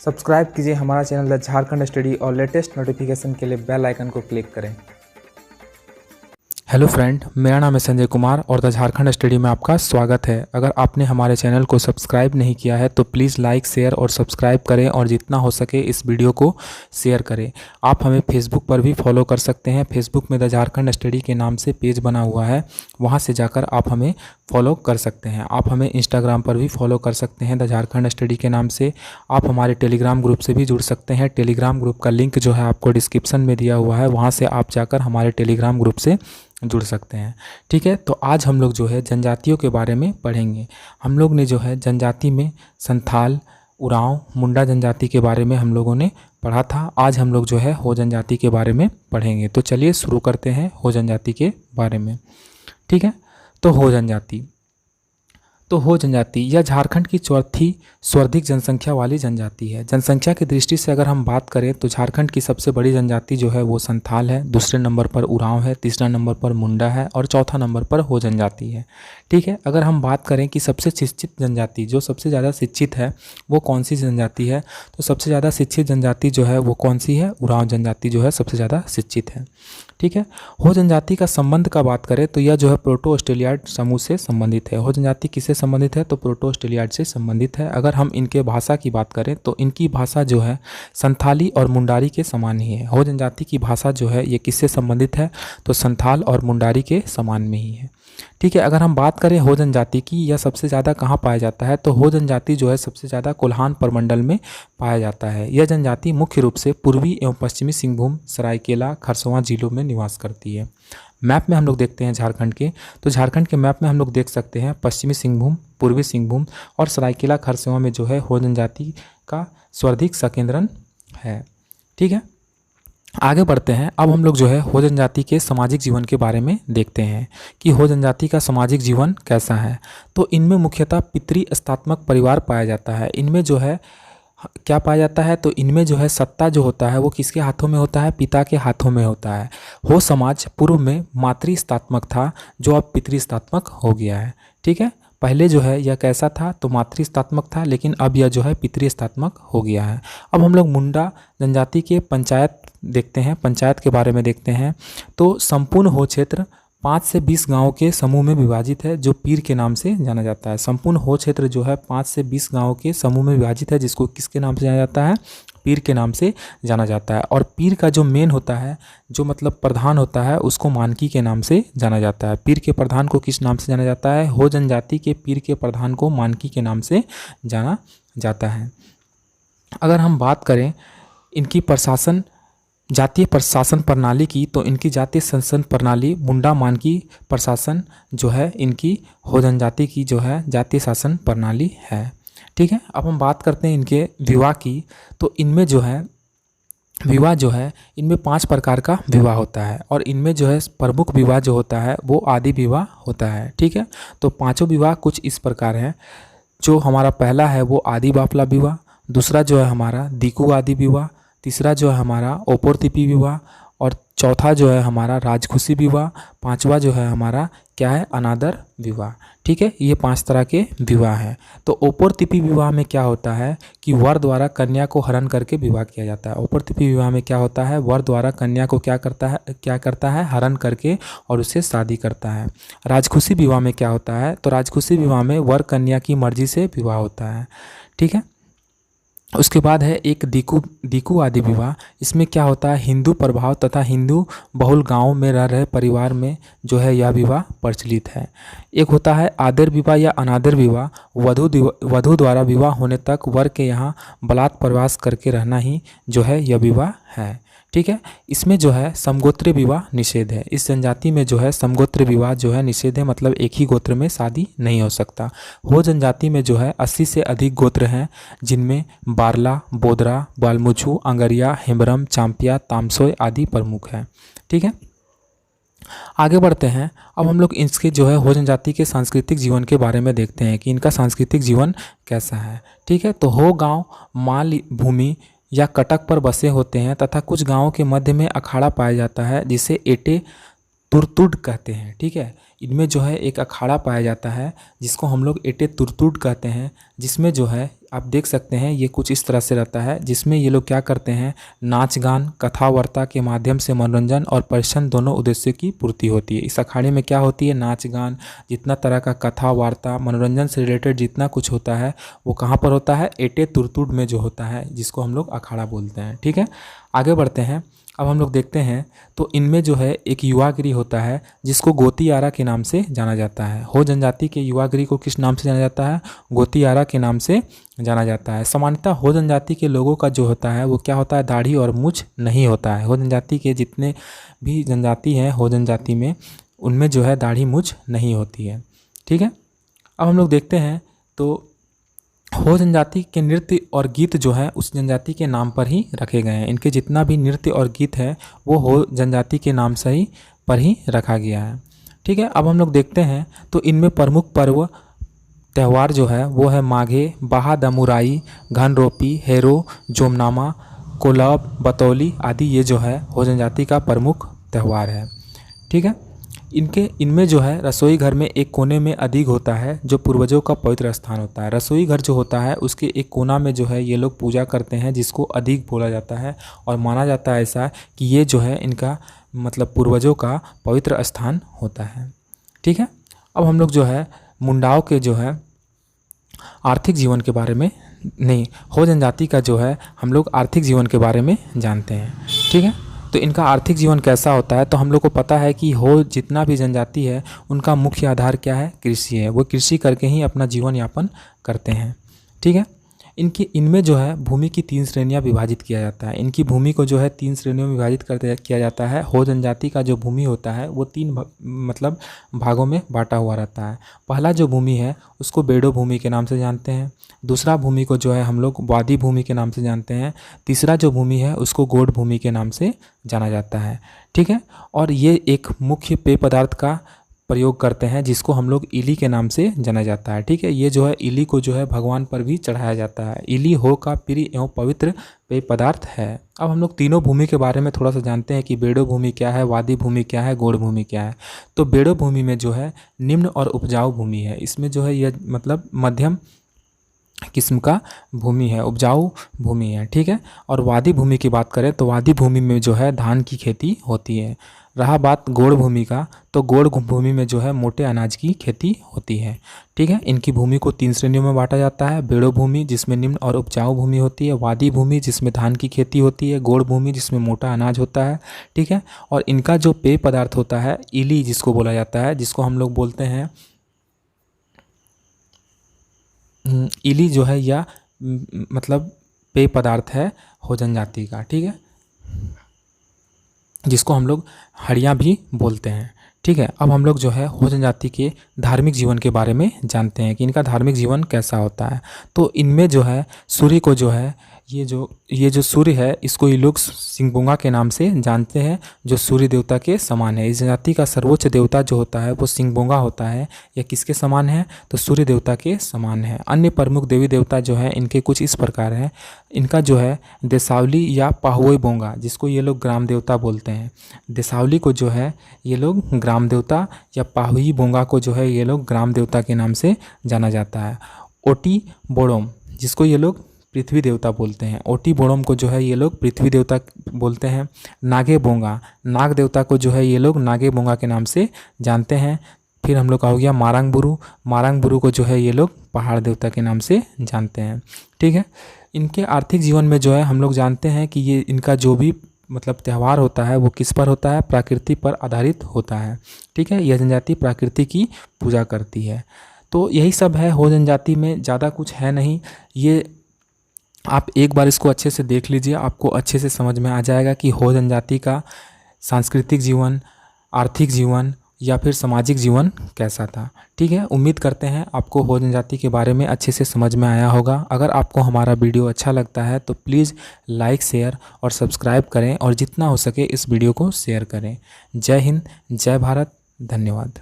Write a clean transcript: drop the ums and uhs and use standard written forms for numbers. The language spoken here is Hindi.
सब्सक्राइब कीजिए हमारा चैनल द झारखंड स्टडी और लेटेस्ट नोटिफिकेशन के लिए बेल आइकन को क्लिक करें। हेलो फ्रेंड, मेरा नाम है संजय कुमार और द झारखंड स्टडी में आपका स्वागत है। अगर आपने हमारे चैनल को सब्सक्राइब नहीं किया है तो प्लीज़ लाइक, शेयर और सब्सक्राइब करें और जितना हो सके इस वीडियो को शेयर करें। आप हमें फेसबुक पर भी फॉलो कर सकते हैं। फेसबुक में द झारखंड स्टडी के नाम से पेज बना हुआ है, वहाँ से जाकर आप हमें फॉलो कर सकते हैं। आप हमें इंस्टाग्राम पर भी फॉलो कर सकते हैं द झारखंड स्टडी के नाम से। आप हमारे टेलीग्राम ग्रुप से भी जुड़ सकते हैं। टेलीग्राम ग्रुप का लिंक जो है आपको डिस्क्रिप्शन में दिया हुआ है, वहाँ से आप जाकर हमारे टेलीग्राम ग्रुप से जुड़ सकते हैं। ठीक है, तो आज हम लोग जो है जनजातियों के बारे में पढ़ेंगे। हम लोग ने जो है जनजाति में संथाल, उरांव, मुंडा जनजाति के बारे में हम लोगों ने पढ़ा था। आज हम लोग जो है हो जनजाति के बारे में पढ़ेंगे। तो चलिए शुरू करते हैं हो जनजाति के बारे में। ठीक है, तो हो जनजाति यह झारखंड की चौथी सर्वाधिक जनसंख्या वाली जनजाति है। जनसंख्या की दृष्टि से अगर हम बात करें तो झारखंड की सबसे बड़ी जनजाति जो है वो संथाल है, दूसरे नंबर पर उरांव है, तीसरा नंबर पर मुंडा है और चौथा नंबर पर हो जनजाति है। ठीक है, अगर हम बात करें कि सबसे शिक्षित जनजाति जो सबसे ज़्यादा शिक्षित है वो कौन सी जनजाति है, तो सबसे ज़्यादा शिक्षित जनजाति जो है वो कौन सी है? उरांव जनजाति जो है सबसे ज़्यादा शिक्षित है। ठीक है, हो जनजाति का संबंध का बात करें तो यह जो है प्रोटो ऑस्ट्रेलियाड समूह से संबंधित है। हो जनजाति किससे संबंधित है? तो प्रोटो ऑस्ट्रेलियाड से संबंधित है। अगर हम इनके भाषा की बात करें तो इनकी भाषा जो है संथाली और मुंडारी के समान ही है। हो जनजाति की भाषा जो है ये किससे संबंधित है? तो संथाल और मुंडारी के समान में ही है। ठीक है, अगर हम बात करें हो जनजाति की, यह सबसे ज़्यादा कहाँ पाया जाता है? तो हो जनजाति जो है सबसे ज़्यादा कोल्हान प्रमंडल में पाया जाता है। यह जनजाति मुख्य रूप से पूर्वी एवं पश्चिमी सिंहभूम, सरायकेला, खरसवां जिलों में निवास करती है। मैप में हम लोग देखते हैं झारखंड के, तो झारखंड के मैप में हम लोग देख सकते हैं पश्चिमी सिंहभूम, पूर्वी सिंहभूम और सरायकेला खरसवां में जो है हो जनजाति का सर्वाधिक संकेंद्रण है। ठीक है, आगे बढ़ते हैं। अब हम लोग जो है हो जनजाति के सामाजिक जीवन के बारे में देखते हैं कि हो जनजाति का सामाजिक जीवन कैसा है। तो इनमें मुख्यतः पितृस्तात्मक परिवार पाया जाता है। इनमें जो है क्या पाया जाता है? तो इनमें जो है सत्ता जो होता है वो किसके हाथों में होता है? पिता के हाथों में होता है। हो समाज पूर्व में मातृस्तात्मक था जो अब पितृस्तात्मक हो गया है। ठीक है, पहले जो है यह कैसा था? तो मातृस्तात्मक था, लेकिन अब यह जो है पितृस्तात्मक हो गया है। अब हम लोग मुंडा जनजाति के पंचायत देखते हैं, पंचायत के बारे में देखते हैं। तो संपूर्ण हो क्षेत्र 5 से 20 गाँव के समूह में विभाजित है, जो पीर के नाम से जाना जाता है। संपूर्ण हो क्षेत्र जो है 5 से 20 गाँव के समूह में विभाजित है, जिसको किसके नाम से जाना जाता है? पीर के नाम से जाना जाता है। और पीर का जो मेन होता है, जो मतलब प्रधान होता है, उसको मानकी के नाम से जाना जाता है। पीर के प्रधान को किस नाम से जाना जाता है? हो जनजाति के पीर के प्रधान को मानकी के नाम से जाना जाता है। अगर हम बात करें इनकी जातीय प्रशासन प्रणाली की, तो इनकी जातीय शासन प्रणाली मुंडा मानकी प्रशासन जो है इनकी हो जनजाति की जो है जातीय शासन प्रणाली है। ठीक है, अब हम बात करते हैं इनके विवाह की। तो इनमें जो है विवाह जो है इनमें 5 प्रकार का विवाह होता है और इनमें जो है प्रमुख विवाह जो होता है वो आदि विवाह होता है। ठीक है, तो पांचों विवाह कुछ इस प्रकार हैं। जो हमारा पहला है वो आदि बाफला विवाह, दूसरा जो है हमारा दिकू आदि विवाह, तीसरा जो है हमारा ओपोरतिपी विवाह और चौथा जो है हमारा राजखुशी विवाह, पांचवा जो है हमारा क्या है? अनादर विवाह। ठीक है, ये 5 तरह के विवाह हैं। तो ओपोरतिपी विवाह में क्या होता है कि वर द्वारा कन्या को हरण करके विवाह किया जाता है। ओपोरतिपी विवाह में क्या होता है? वर द्वारा कन्या को क्या करता है? हरण करके और उससे शादी करता है। राजखुशी विवाह में क्या होता है? तो राजखुशी विवाह में वर कन्या की मर्जी से विवाह होता है। ठीक है, उसके बाद है एक दिकू आदि विवाह। इसमें क्या होता है? हिंदू प्रभाव तथा हिंदू बहुल गांव में रह रहे परिवार में जो है यह विवाह प्रचलित है। एक होता है आदर विवाह या अनादर विवाह। वधु द्वारा विवाह होने तक वर के यहाँ बलात् प्रवास करके रहना ही जो है यह विवाह है। ठीक है, इसमें जो है समगोत्रीय विवाह निषेध है। इस जनजाति में जो है समगोत्रीय विवाह जो है निषेध है, मतलब एक ही गोत्र में शादी नहीं हो सकता। हो जनजाति में जो है 80 से अधिक गोत्र हैं, जिनमें बारला, बोदरा, बालमुछू, अंगरिया, हेम्ब्रम, चांपिया, तामसोय आदि प्रमुख हैं। ठीक है, आगे बढ़ते हैं। अब हम लोग इसके जो है हो जनजाति के सांस्कृतिक जीवन के बारे में देखते हैं कि इनका सांस्कृतिक जीवन कैसा है। ठीक है, तो हो गाँव माल भूमि या कटक पर बसे होते हैं तथा कुछ गांवों के मध्य में अखाड़ा पाया जाता है जिसे एटे तुरतुड कहते हैं। ठीक है, इनमें जो है एक अखाड़ा पाया जाता है जिसको हम लोग एटे तुरतुड कहते हैं, जिसमें जो है आप देख सकते हैं ये कुछ इस तरह से रहता है, जिसमें ये लोग क्या करते हैं, नाच गान कथा वार्ता के माध्यम से मनोरंजन और प्रदर्शन दोनों उद्देश्यों की पूर्ति होती है। इस अखाड़े में क्या होती है, नाच गान, जितना तरह का कथा वार्ता मनोरंजन से रिलेटेड जितना कुछ होता है वो कहाँ पर होता है, एटे तुरतुड में जो होता है, जिसको हम लोग अखाड़ा बोलते हैं। ठीक है, आगे बढ़ते हैं। अब हम लोग देखते हैं तो इनमें जो है एक युवागिरी होता है जिसको गोतियारा के नाम से जाना जाता है। हो जनजाति के युवागिरी को किस नाम से जाना जाता है, गोतियारा के नाम से जाना जाता है। सामान्यतः हो जनजाति के लोगों का जो होता है वो क्या होता है, दाढ़ी और मूछ नहीं होता है। हो जनजाति के जितने भी जनजाति हैं हो जनजाति में, उनमें जो है दाढ़ी मूछ नहीं होती है। ठीक है, अब हम लोग देखते हैं तो हो जनजाति के नृत्य और गीत जो है उस जनजाति के नाम पर ही रखे गए हैं। इनके जितना भी नृत्य और गीत है वो हो जनजाति के नाम से ही पर ही रखा गया है। ठीक है, अब हम लोग देखते हैं तो इनमें प्रमुख पर्व त्यौहार जो है वो है माघे, बहादमुराई, घनरोपी, हेरो, जोमनामा, कोलब, बतौली आदि। ये जो है हो जनजाति का प्रमुख त्यौहार है। ठीक है, इनमें जो है रसोई घर में एक कोने में अधिक होता है जो पूर्वजों का पवित्र स्थान होता है। रसोई घर जो होता है उसके एक कोना में जो है ये लोग पूजा करते हैं, जिसको अधिक बोला जाता है और माना जाता है ऐसा कि ये जो है इनका मतलब पूर्वजों का पवित्र स्थान होता है। ठीक है, अब हम लोग जो है मुंडाओं के जो है आर्थिक जीवन के बारे में नहीं, हो जनजाति का जो है हम लोग आर्थिक जीवन के बारे में जानते हैं। ठीक है, तो इनका आर्थिक जीवन कैसा होता है, तो हम लोग को पता है कि हो जितना भी जनजाति है उनका मुख्य आधार क्या है, कृषि है। वो कृषि करके ही अपना जीवन यापन करते हैं। ठीक है, इनमें जो है भूमि की 3 श्रेणियां विभाजित किया जाता है। इनकी भूमि को जो है 3 श्रेणियों में विभाजित किया जाता है। हो जनजाति का जो भूमि होता है वो 3 मतलब भागों में बांटा हुआ रहता है। पहला जो भूमि है उसको बेडो भूमि के नाम से जानते हैं। दूसरा भूमि को जो है हम लोग वादी भूमि के नाम से जानते हैं। तीसरा जो भूमि है उसको गोड भूमि के नाम से जाना जाता है। ठीक है, और ये एक मुख्य पेय पदार्थ का प्रयोग करते हैं जिसको हम लोग इली के नाम से जाना जाता है। ठीक है, ये जो है इली को जो है भगवान पर भी चढ़ाया जाता है। इली हो का प्रिय एवं पवित्र पेय पदार्थ है। अब हम लोग तीनों भूमि के बारे में थोड़ा सा जानते हैं कि बेडो भूमि क्या है, वादी भूमि क्या है, गोड भूमि क्या है। तो बेडो भूमि में जो है निम्न और उपजाऊ भूमि है। इसमें जो है यह मतलब मध्यम किस्म का भूमि है, उपजाऊ भूमि है। ठीक है, और वादी भूमि की बात करें तो वादी भूमि में जो है धान की खेती होती है। रहा बात गोड़ भूमि का, तो गोड़ भूमि में जो है मोटे अनाज की खेती होती है। ठीक है, इनकी भूमि को 3 श्रेणियों में बांटा जाता है। बेड़ो भूमि जिसमें निम्न और उपजाऊ भूमि होती है, वादी भूमि जिसमें धान की खेती होती है, गोड़ भूमि जिसमें मोटा अनाज होता है। ठीक है, और इनका जो पेय पदार्थ होता है इली जिसको बोला जाता है, जिसको हम लोग बोलते हैं इली जो है या मतलब पेय पदार्थ है हो जनजाति का। ठीक है, जिसको हम लोग हड़िया भी बोलते हैं। ठीक है, अब हम लोग जो है हो जनजाति के धार्मिक जीवन के बारे में जानते हैं कि इनका धार्मिक जीवन कैसा होता है। तो इनमें जो है सूर्य को जो है ये जो सूर्य है इसको ये लोग सिंगबोंगा के नाम से जानते हैं, जो सूर्य देवता के समान है। इस जनजाति का सर्वोच्च देवता जो होता है वो सिंगबोंगा होता है। यह किसके समान है, तो सूर्य देवता के समान है। अन्य प्रमुख देवी देवता जो है इनके कुछ इस प्रकार हैं। इनका जो है देसावली या पाहुई बोंगा जिसको ये लोग ग्राम देवता बोलते हैं। देसावली को जो है ये लोग ग्राम देवता या पाहुई बोंगा को जो है ये लोग ग्राम देवता के नाम से जाना जाता है। ओटी बोड़ोम जिसको ये लोग पृथ्वी देवता बोलते हैं। ओटी बोड़ोम को जो है ये लोग पृथ्वी देवता बोलते हैं। नागे बोंगा नाग देवता को जो है ये लोग नागे बोंगा के नाम से जानते हैं। फिर हम लोग का हो गया मारांग बुरु को जो है ये लोग पहाड़ देवता के नाम से जानते हैं। ठीक है, इनके आर्थिक जीवन में जो है हम लोग जानते हैं कि ये इनका जो भी मतलब त्यौहार होता है वो किस पर होता है, प्रकृति पर आधारित होता है। ठीक है, यह जनजाति प्रकृति की पूजा करती है। तो यही सब है हो जनजाति में, ज़्यादा कुछ है नहीं। ये आप एक बार इसको अच्छे से देख लीजिए, आपको अच्छे से समझ में आ जाएगा कि हो जनजाति का सांस्कृतिक जीवन, आर्थिक जीवन या फिर सामाजिक जीवन कैसा था। ठीक है, उम्मीद करते हैं आपको हो जनजाति के बारे में अच्छे से समझ में आया होगा। अगर आपको हमारा वीडियो अच्छा लगता है तो प्लीज़ लाइक, शेयर और सब्सक्राइब करें और जितना हो सके इस वीडियो को शेयर करें। जय हिंद, जय भारत, धन्यवाद।